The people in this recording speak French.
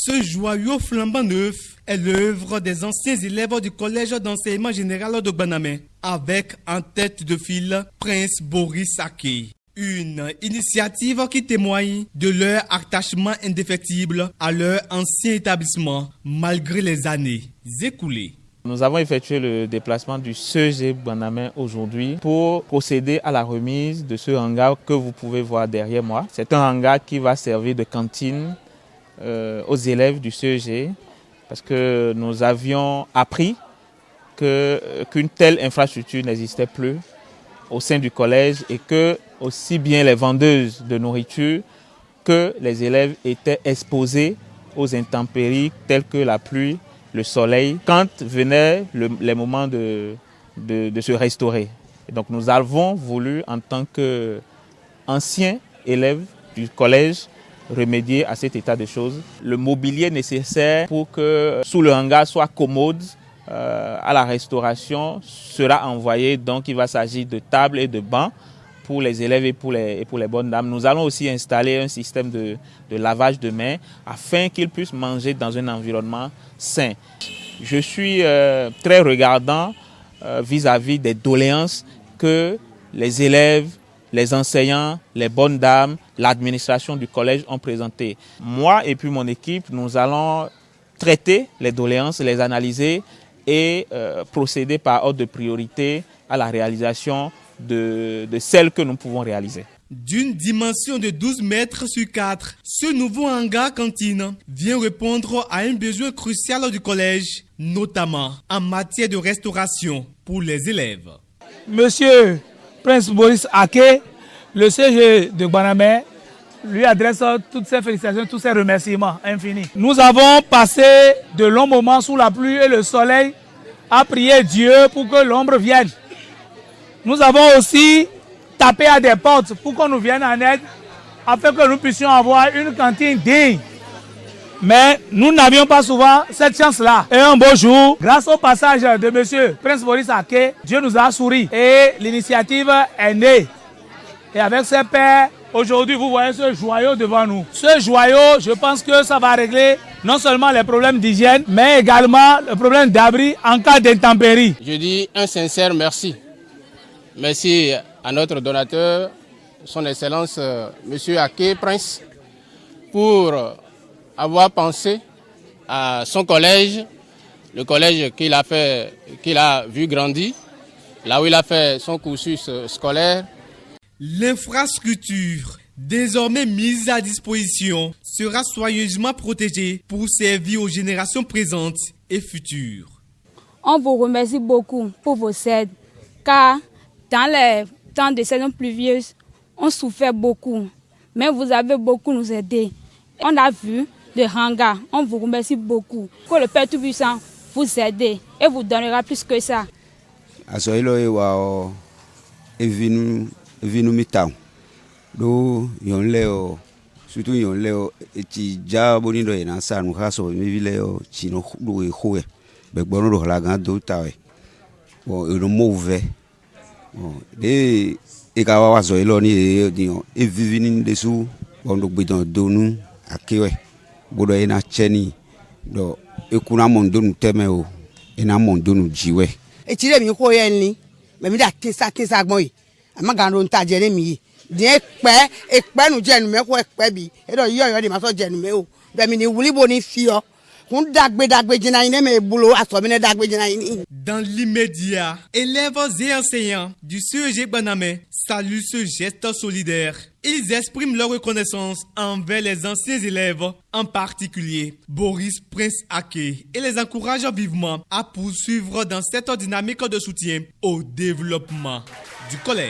Ce joyau flambant neuf est l'œuvre des anciens élèves du collège d'enseignement général de Gbanamé, avec en tête de file Prince Boris Aké. Une initiative qui témoigne de leur attachement indéfectible à leur ancien établissement, malgré les années écoulées. Nous avons effectué le déplacement du CEG Gbanamé aujourd'hui pour procéder à la remise de ce hangar que vous pouvez voir derrière moi. C'est un hangar qui va servir de cantine aux élèves du CEG parce que nous avions appris qu'une telle infrastructure n'existait plus au sein du collège et que aussi bien les vendeuses de nourriture que les élèves étaient exposés aux intempéries telles que la pluie, le soleil, quand venaient les moments de se restaurer. Et donc nous avons voulu, en tant qu'anciens élèves du collège, remédier à cet état de choses. Le mobilier nécessaire pour que sous le hangar soit commode à la restauration sera envoyé. Donc il va s'agir de tables et de bancs pour les élèves et pour les bonnes dames. Nous allons aussi installer un système de lavage de mains afin qu'ils puissent manger dans un environnement sain. Je suis très regardant vis-à-vis des doléances que les élèves, les enseignants, les bonnes dames, l'administration du collège ont présentées. Moi et puis mon équipe, nous allons traiter les doléances, les analyser et procéder par ordre de priorité à la réalisation de celles que nous pouvons réaliser. D'une dimension de 12 mètres sur 4, ce nouveau hangar cantine vient répondre à un besoin crucial du collège, notamment en matière de restauration pour les élèves. Monsieur Prince Boris Aké, le CG de Gbanamé, lui adresse toutes ses félicitations, tous ses remerciements infinis. Nous avons passé de longs moments sous la pluie et le soleil à prier Dieu pour que l'ombre vienne. Nous avons aussi tapé à des portes pour qu'on nous vienne en aide afin que nous puissions avoir une cantine digne. Mais nous n'avions pas souvent cette chance-là. Et un beau jour, grâce au passage de M. Prince Boris Aké, Dieu nous a souri et l'initiative est née. Et avec ses pères, aujourd'hui, vous voyez ce joyau devant nous. Ce joyau, je pense que ça va régler non seulement les problèmes d'hygiène, mais également le problème d'abri en cas d'intempérie. Je dis un sincère merci. Merci à notre donateur, son Excellence M. Aké Prince, pour avoir pensé à son collège, le collège qu'il a vu grandir, là où il a fait son cursus scolaire. L'infrastructure, désormais mise à disposition, sera soigneusement protégée pour servir aux générations présentes et futures. On vous remercie beaucoup pour vos aides, car dans les temps de saison pluvieuse, on souffrait beaucoup, mais vous avez beaucoup nous aidé. On a vu le hangar, on vous remercie beaucoup. Que le Père Tout-Puissant vous aide et vous donnera plus que ça. Vinu mitao do yon leo surtout yon leo eti ja boni do ina sa nu haso mi vileo chino do khoe be gbono do la gan do tawe o no move de e ka wa zo ilo ni dion e vivini desu bon do gbedon do nu akewe bodo ina cheni do e kuna mondo nu teme o ina mondo nu jiwe e tire mi ko yen ni me mi da kisa gbon yi amagando nta je mi de ekpe nu je nu me ko ekpe bi e do yo de ma so je nu me o be mi ni wulibo ni fio kun dagbe jina ine me bulo aso mi ne dagbe jina ine. Dans l'immédiat, élèves et enseignants du CEG Gbanamé saluent ce geste solidaire. Ils expriment leur reconnaissance envers les anciens élèves, en particulier Boris Prince Aké, et les encouragent vivement à poursuivre dans cette dynamique de soutien au développement du collège.